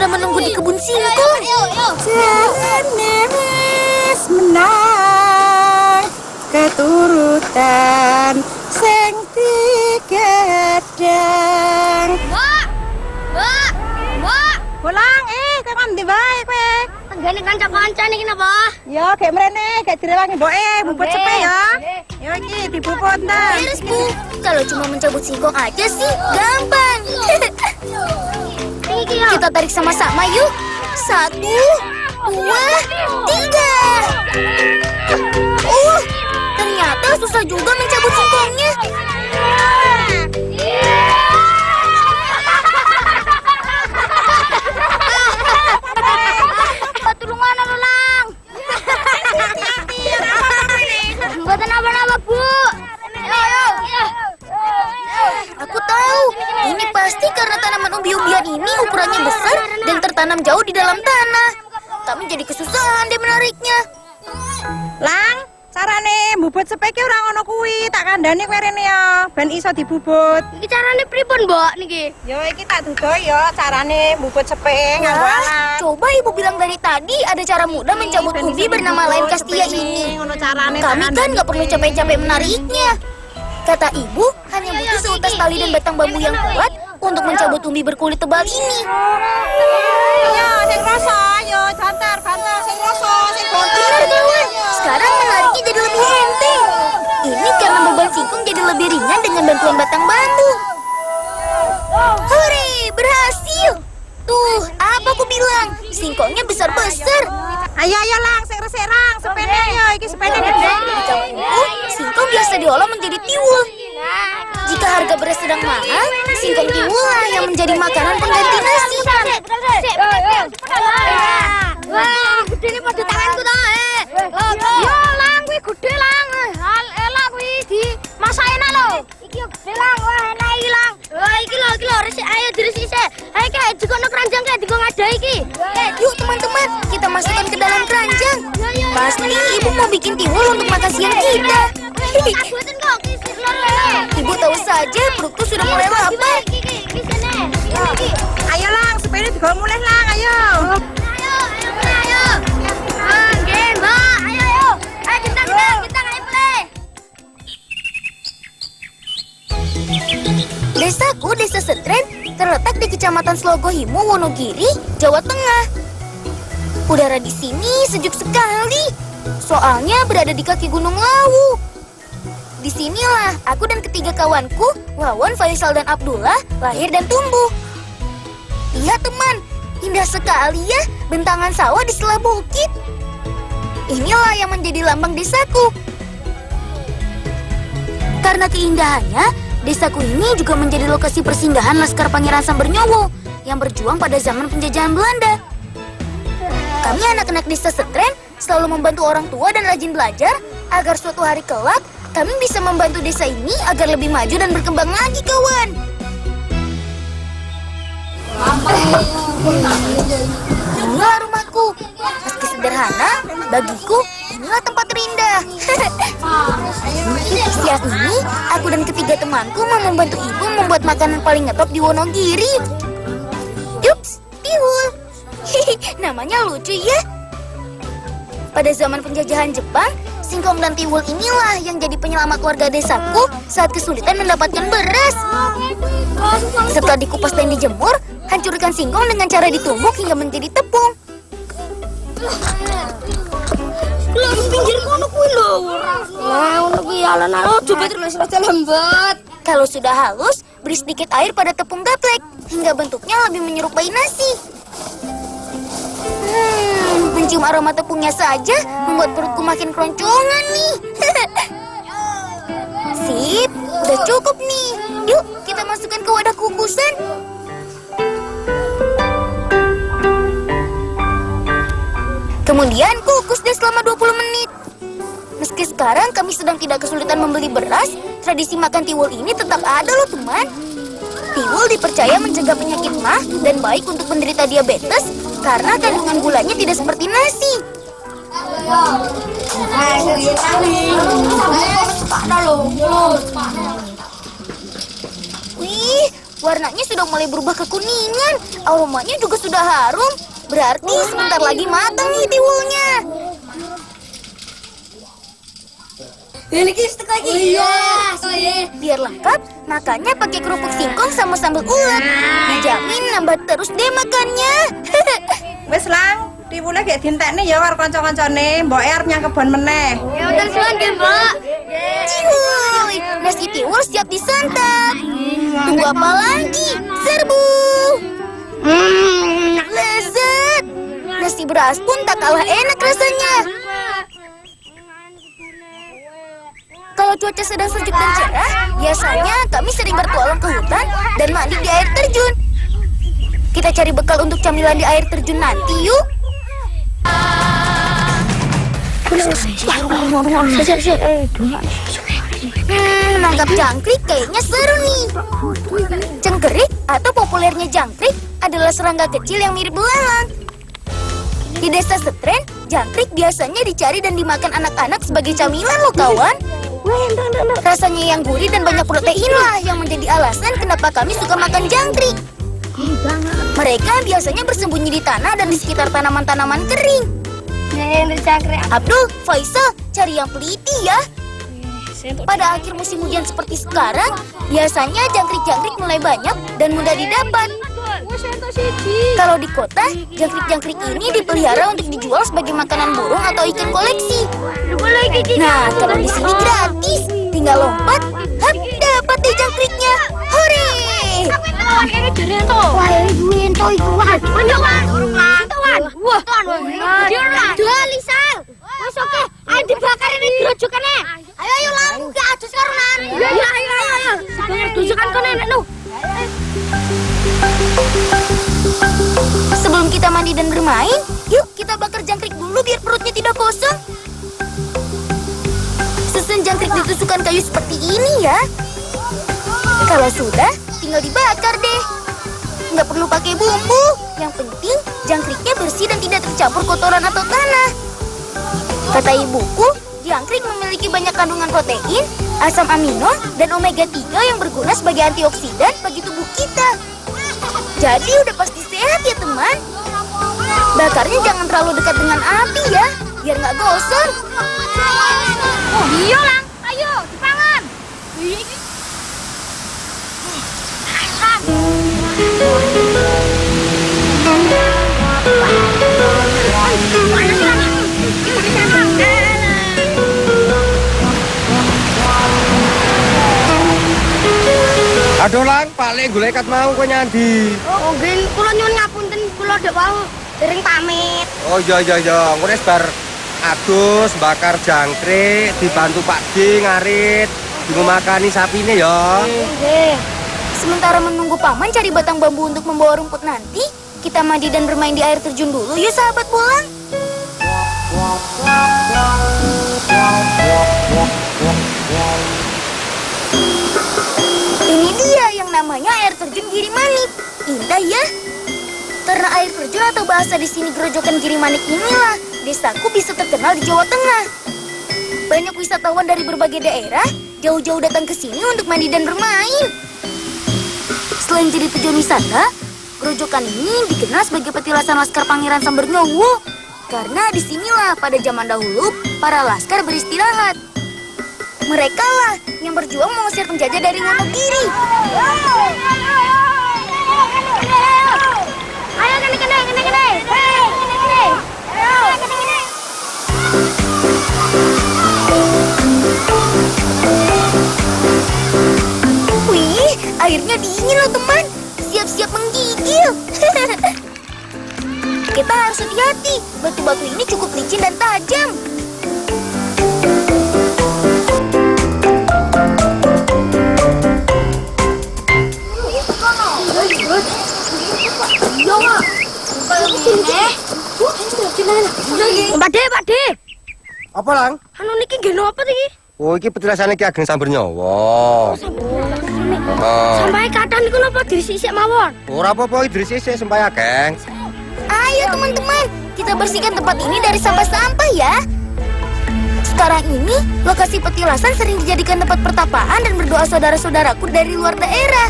sudah menunggu di kebun singkong. Jarane wis menang keturutan sing digadang. Mbak! Mbak! Mbak! Pulang kok ndi bae kowe? Tenggane kanca-kanca niki napa? Ya, gek mrene, gek direwangi mboke, bubut cepet ya. Yo iki dibubut ta. Beres, Bu. Kalau cuma mencabut singkong aja sih, gampang. Kita tarik sama-sama yuk. 1, 2, 3. Ternyata susah juga mencabut singkongnya. Patulungan ano lang. Buatan apa-apa, Bu. Aku tahu, ini pasti karena tanaman umbi-umbian ini ukurannya besar dan tertanam jauh di dalam tanah. Kami jadi kesusahan deh menariknya. Lang, carane mbubut sepeke ora ngono kuwi, tak kandhani kowe rene ya, ben iso dibubut. Iki carane pripun, Mbak niki? Yo iki tak dudoh ya carane mbubut sepeke nganggo alat. Coba Ibu bilang dari tadi ada cara mudah mencabut umbi bernama lain Kastia ini. Ngono carane. Kami kan nggak perlu capek-capek menariknya. Kata Ibu, hanya butuh seutas tali dan batang bambu yang kuat untuk mencabut umbi berkulit tebal ini. Ayo, sing rasa, ayo bantar sing rasa, sing Benar kawan, sekarang menariknya jadi lebih enteng. Ini karena beban singkong jadi lebih ringan dengan bantuan batang bambu. Hore, berhasil. Tuh, apa aku bilang? Singkongnya besar-besar. Ayo Lang, sing resik Lang, sepene yo, iki sepene gede. Singkong biasa diolah menjadi tiwul. Jika harga beras sedang mahal, singkong tiwul lah yang menjadi makanan pengganti nasi. Wah, gede nih pada tanganku toh, Yo, Lang, kuwi gede, Lang. Elak kuwi di masak enak lho. Iki yo gede, Lang. Wah, enak iki, Lang. Wah, iki lho, resik ayo diresik sik. Ayo kek dikono keranjang kek digo ngadai iki. Yuk teman-teman, kita masukkan ke dalam keranjang. Pasti Ibu mau bikin tiwul untuk makan siang kita. Buatin kok, Ibu tahu saja perutku sudah mulai lapar. Ayo Lang, sepene digawa mulih Lang, ayo. Ayo. Nggih, Mbak. Ayo. Ayo kita ayo play. Desaku, Desa Setren, terletak di Kecamatan Slogohimo, Wonogiri, Jawa Tengah. Udara di sini sejuk sekali, soalnya berada di kaki Gunung Lawu. Disinilah aku dan ketiga kawanku, Wawan, Faisal, dan Abdullah, lahir dan tumbuh. Lihat teman, indah sekali ya bentangan sawah di sela bukit. Inilah yang menjadi lambang desaku. Karena keindahannya, desaku ini juga menjadi lokasi persinggahan Laskar Pangeran Sambernyowo yang berjuang pada zaman penjajahan Belanda. Kami anak-anak Desa Setren selalu membantu orang tua dan rajin belajar agar suatu hari kelak kami bisa membantu desa ini agar lebih maju dan berkembang lagi, kawan. Inilah rumahku. Meski sederhana, bagiku inilah tempat terindah. Siang ini, aku dan ketiga temanku mau membantu ibu membuat makanan paling ngetop di Wonogiri. Yups, tiwul. Namanya lucu ya. Pada zaman penjajahan Jepang, singkong dan tiwul inilah yang jadi penyelamat warga desaku saat kesulitan mendapatkan beras. Setelah dikupas dan dijemur, hancurkan singkong dengan cara ditumbuk hingga menjadi tepung. Lah pinggir kono kuwi lho. Wah, ngono kuwi alon-alon coba terus lembut. Kalau sudah halus, beri sedikit air pada tepung gaplek hingga bentuknya lebih menyerupai nasi. Mencium aroma tepungnya saja membuat perutku makin keroncongan nih. Sip, udah cukup nih. Yuk, kita masukkan ke wadah kukusan. Kemudian kukus deh selama 20 menit. Meski sekarang kami sedang tidak kesulitan membeli beras, tradisi makan tiwul ini tetap ada loh teman. Tiwul dipercaya mencegah penyakit mah dan baik untuk penderita diabetes karena kandungan gulanya tidak seperti nasi. Wih, warnanya sudah mulai berubah kekuningan. Aromanya juga sudah harum. Berarti sebentar lagi matang nih tiwulnya. Ini stek lagi. Iya. Biar lengkap, makannya pakai kerupuk singkong sama sambal ulet. Dijamin nambah terus deh makannya. Wis Lang, tiwule gek dientekne ya karo kanca-kancane, mbok arep nyang kebon meneh. Ya udah suan nggih, Mbak. Cihuy, nasi tiwul siap disantap. Tunggu apa lagi? Serbu. Lezat. Nasi beras pun tak kalah enak rasanya. Kalau cuaca sedang sejuk dan cerah, biasanya kami sering bertualang ke hutan dan mandi di air terjun. Kita cari bekal untuk camilan di air terjun nanti, yuk. Nangkap jangkrik kayaknya seru nih. Cengkerik atau populernya jangkrik adalah serangga kecil yang mirip belalang. Di desa Setren, jangkrik biasanya dicari dan dimakan anak-anak sebagai camilan loh kawan. Rasanya yang gurih dan banyak protein lah yang menjadi alasan kenapa kami suka makan jangkrik. Mereka biasanya bersembunyi di tanah dan di sekitar tanaman-tanaman kering. Abdul, Faisal, cari yang teliti ya. Pada akhir musim hujan seperti sekarang, biasanya jangkrik-jangkrik mulai banyak dan mudah didapat. Kalau di kota, jangkrik-jangkrik ini dipelihara untuk dijual sebagai makanan burung atau ikan koleksi. Nah, kalau di sini gratis, tinggal lompat, hap, dapat deh jangkriknya. Hore! Jual Lisal. Wes oke, ayo dibakar ini grojokannya. Ayo Lang, gak adus karunan. Ayo. Sebenarnya grojokan kok nenek nu. Sebelum kita mandi dan bermain, yuk kita bakar jangkrik dulu biar perutnya tidak kosong. Susun jangkrik ditusukkan kayu seperti ini ya. Kalau sudah, tinggal dibakar deh. Nggak perlu pakai bumbu. Yang penting, jangkriknya bersih dan tidak tercampur kotoran atau tanah. Kata ibuku, jangkrik memiliki banyak kandungan protein, asam amino, dan omega 3 yang berguna sebagai antioksidan bagi tubuh kita. Jadi udah pasti sehat ya teman. Bakarnya jangan terlalu dekat dengan api ya, biar nggak gosor. Oh iya Lang, ayo dipangan. Aduh Lang, paling golek kat mau kok nyandi. Oh nggih, kula nyuwun ngapunten, kula ndak wau dereng pamit. Oh iya. Ngono wis bar adus bakar jangkrik dibantu Pak D ngarit, dimakani sapine ya. Nggih. Sementara menunggu paman cari batang bambu untuk membawa rumput nanti, kita mandi dan bermain di air terjun dulu yuk sahabat pulang. Ini dia yang namanya air terjun Girimanik. Indah ya. Karena air terjun atau bahasa di sini Grojogan Girimanik inilah desaku bisa terkenal di Jawa Tengah. Banyak wisatawan dari berbagai daerah jauh-jauh datang ke sini untuk mandi dan bermain. Selain jadi tujuan wisata, Grojogan ini dikenal sebagai petilasan Laskar Pangeran Sambernyowo. Karena disinilah pada zaman dahulu para laskar beristirahat. Mereka lah yang berjuang mengusir penjajah dari Wonogiri. Ayo kene. Wih, airnya dingin loh teman. Siap-siap menggigil. Kita harus hati-hati. Batu-batu ini cukup licin dan tajam. Pak De. Apa Lang? Anu niki nggih napa iki? Oh iki petilasane Ki Ageng Sambernyowo. Sampai kapan niku napa dirisik mawon? Ora apa-apa iki dirisik sampai Ageng. Ayo teman-teman, kita bersihkan tempat ini dari sampah-sampah ya. Sekarang ini, lokasi petilasan sering dijadikan tempat pertapaan dan berdoa saudara-saudaraku dari luar daerah.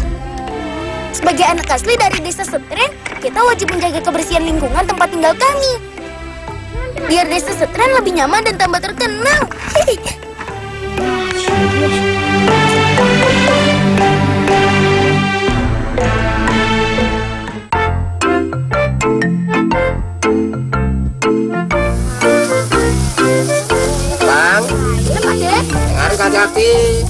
Sebagai anak asli dari desa Setren, kita wajib menjaga kebersihan lingkungan tempat tinggal kami. Biar desa Setren lebih nyaman dan tambah terkenal. Bang, harus hati-hati.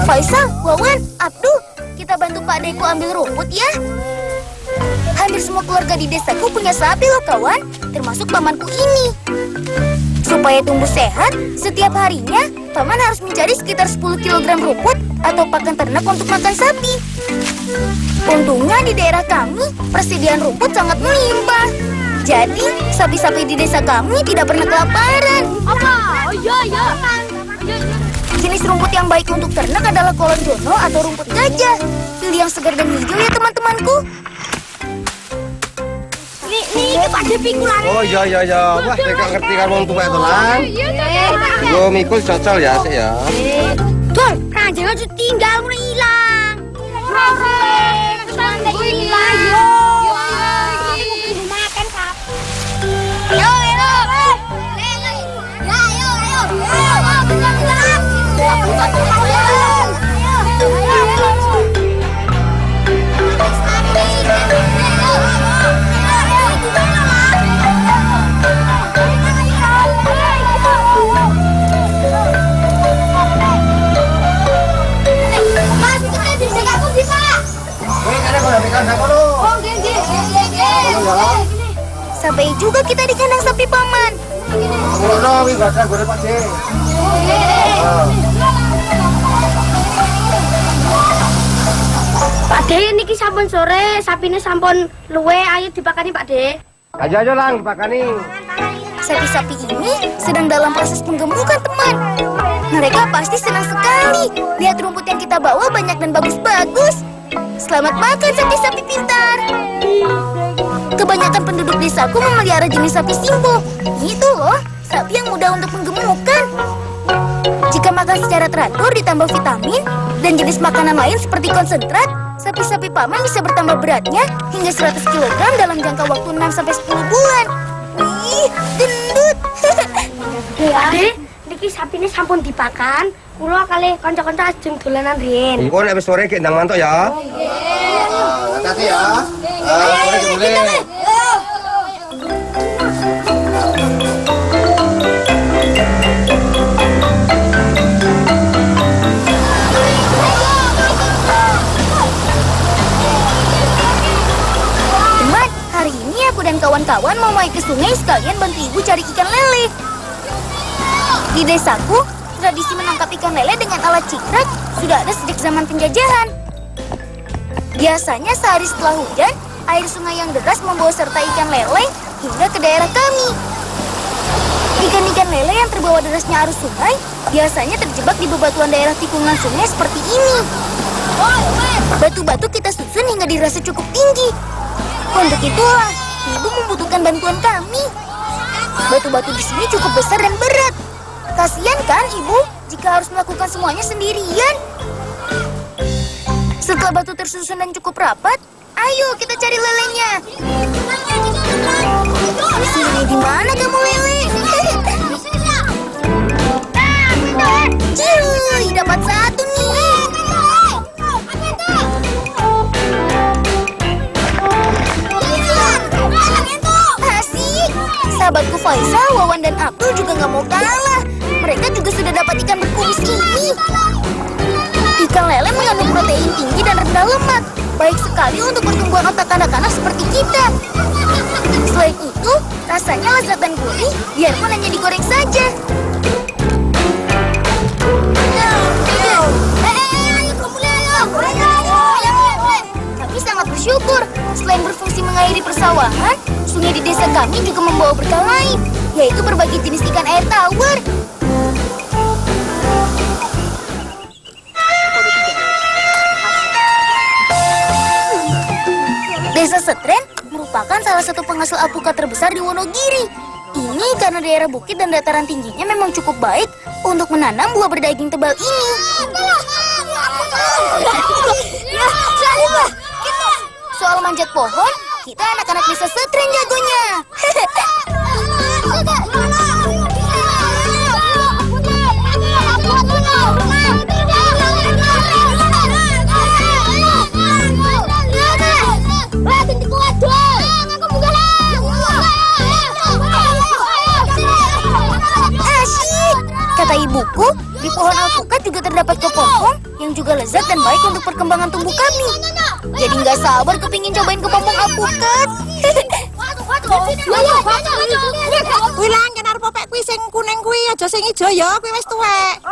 Faisal, Wawan, Abdul, kita bantu Pak Deku ambil rumput ya. Hampir semua keluarga di desaku punya sapi loh kawan, termasuk pamanku ini. Supaya tumbuh sehat, setiap harinya paman harus mencari sekitar 10 kg rumput atau pakan ternak untuk makan sapi. Untungnya di daerah kami, persediaan rumput sangat melimpah. Jadi, sapi-sapi di desa kami tidak pernah kelaparan. Apa? Oh iya. Jenis rumput yang baik untuk ternak adalah kolonjono atau rumput gajah. Pilih yang segar dan hijau ya teman-temanku. Nih Pak De pikulan. Oh iya. Wah, mereka ngerti kan wong tua itu lan. Yo mikul cocol ya sih ya. Dol, ranjang aja tinggal mulai hilang. Hilang yo. Makan kap. Yo. Sampai juga kita di kandang sapi paman. Pak De niki sampun sore, sapine sampun luwe, ayo dipakani Pak De. Aja lang dipakani. Sapi-sapi ini sedang dalam proses penggemukan teman. Mereka pasti senang sekali lihat rumput yang kita bawa banyak dan bagus-bagus. Selamat makan sapi-sapi pintar. Kebanyakan penduduk desaku memelihara jenis sapi simbo. Itu loh, sapi yang mudah untuk menggemukkan. Jika makan secara teratur ditambah vitamin dan jenis makanan lain seperti konsentrat, sapi-sapi paman bisa bertambah beratnya hingga 100 kg dalam jangka waktu 6-10 bulan. Wih, gendut. Pak De, niki sapine sampun dipakan. Kula kalih kanca-kanca ajeng dolanan riyen. Engko nek wis sore ki ndang mantuk ya. Hati-hati ya. Boleh. Teman, hari ini aku dan kawan-kawan mau main ke sungai sekalian bantu ibu cari ikan lele. Di desaku, tradisi menangkap ikan lele dengan alat cikrak sudah ada sejak zaman penjajahan. Biasanya sehari setelah hujan, air sungai yang deras membawa serta ikan lele hingga ke daerah kami. Ikan-ikan lele yang terbawa derasnya arus sungai biasanya terjebak di bebatuan daerah tikungan sungai seperti ini. Batu-batu kita susun hingga dirasa cukup tinggi. Untuk itulah, ibu membutuhkan bantuan kami. Batu-batu di sini cukup besar dan berat. Kasian kan ibu jika harus melakukan semuanya sendirian? Setelah batu tersusun dan cukup rapat, ayo kita cari lelenya. Sini di mana kamu lele? Ciuy, dapat satu nih. Asik. Sahabatku Faisal, Wawan dan Abdul juga nggak mau kalah. Mereka juga sudah dapat ikan berkumis ini. Ikan lele mengandung protein tinggi dan rendah lemak. Baik sekali untuk pertumbuhan otak anak-anak seperti kita. Selain itu, rasanya lezat dan gurih, biarpun hanya digoreng saja. Kami sangat bersyukur. Selain berfungsi mengairi persawahan, sungai di desa kami juga membawa berkah lain, yaitu berbagai jenis ikan air tawar. Desa Setren merupakan salah satu penghasil alpukat terbesar di Wonogiri. Ini karena daerah bukit dan dataran tingginya memang cukup baik untuk menanam buah berdaging tebal ini. Ya, Salimah. Soal manjat pohon, kita anak-anak bisa setren jagonya. Asyik. Kata ibuku, di pohon alpukat juga terdapat kepompong yang juga lezat dan baik untuk perkembangan tumbuh kami. Jadi nggak sabar kepingin cobain kepompong alpukat. Kuwi lang kena arep popek kuwi sing kuning kuwi aja sing ijo ya, kuwi wis tuwek.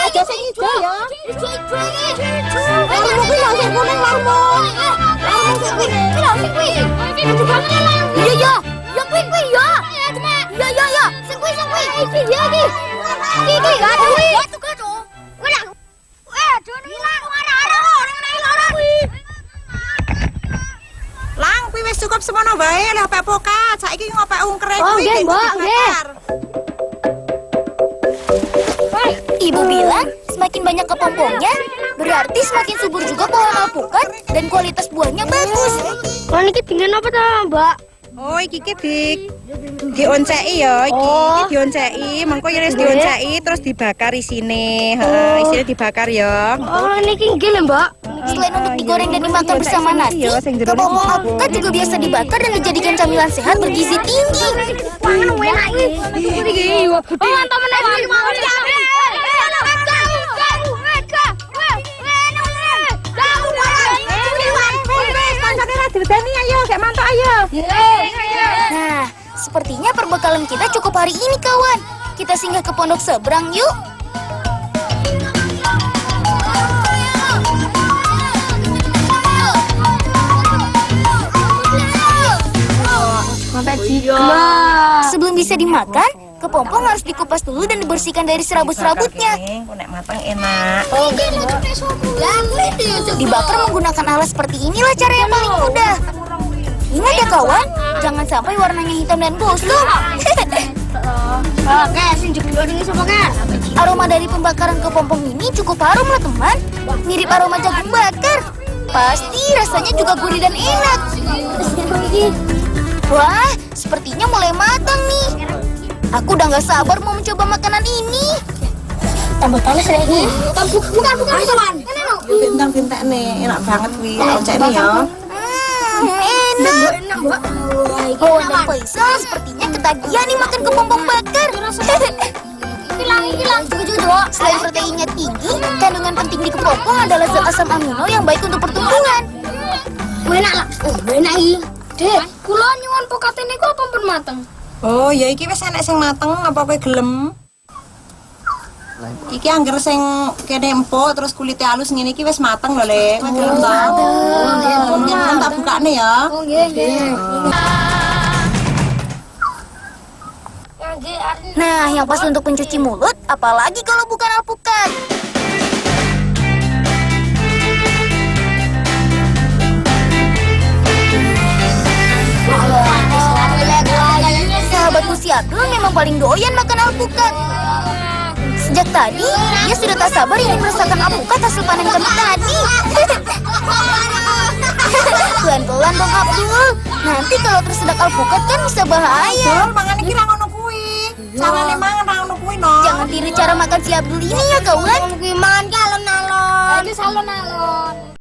Aja sing ijo ya. Larmu kuwi lho sing kuning larmu. Larmu sing kuning. Iya ya, ya kuwi ya. Ya, sing kuwi. Iki ya iki. Iki gak ada kuwi. Lang kuwi wis cukup semono wae leh opek pokat. Saiki ngopek ungkere Oh, kuwi nggih, Mbak, nggih. Ibu bilang semakin banyak kepompongnya, berarti semakin subur juga pohon alpukat dan kualitas buahnya bagus. Lah niki dengan apa ta, Mbak? Oh, iki dionceki ya, iki dionceki, mengko ya wis dionceki terus dibakar isine. Heeh, isine dibakar ya. Oh, niki nggih lho, Mbak. Selain untuk digoreng dan dimakan bersama nasi, kepompong alpukat juga biasa dibakar dan dijadikan camilan sehat bergizi tinggi. Oh, mantap meneh. Ayo, kayak mantap ayo. Nah, sepertinya perbekalan kita cukup hari ini, kawan. Kita singgah ke pondok seberang yuk. Sebelum bisa dimakan, kepompong harus dikupas dulu dan dibersihkan dari serabut-serabutnya. Nek matang enak. Dibakar menggunakan alat seperti inilah cara yang paling mudah. Ingat ya kawan, jangan sampai warnanya hitam dan gosong. Oke, sing juga ini sama kan? Aroma dari pembakaran kepompong ini cukup harum lah teman. Mirip aroma jagung bakar. Pasti rasanya juga gurih dan enak. Wah, sepertinya mulai matang nih. Aku udah gak sabar mau mencoba makanan ini. Tambah panas lagi. Bukan. Bintang-bintang nih, enak banget kuwi. Oncekne ya. Enak. Oh, dan Faisal sepertinya ketagihan nih makan kepompong bakar. Hilang. Juga. Selain proteinnya tinggi, kandungan penting di kepompong adalah zat asam amino yang baik untuk pertumbuhan. Enak lah. Enak iki. Dek, kula nyuwun pokate niku apa pun mateng? Oh, ya iki wis enek sing mateng, apa kowe gelem? Iki angger sing kene empuk terus kulite halus ngene iki wis mateng lho, Lek. Kowe gelem ta? Nggih, tak bukane ya. Oh nggih. Nah, yang pas untuk pencuci mulut, apalagi kalau bukan alpukat. Sahabatku si Abdul memang paling doyan makan alpukat. Sejak tadi, dia sudah tak sabar ingin merasakan alpukat hasil panen kami tadi. Pelan-pelan dong Abdul. Nanti kalau tersedak alpukat kan bisa bahaya. Dol, mangan iki ra ngono kuwi. Carane mangan ra ngono kuwi, no. Jangan tiru cara makan si Abdul ini ya kawan. Gimana alon-alon? Iki salon-alon.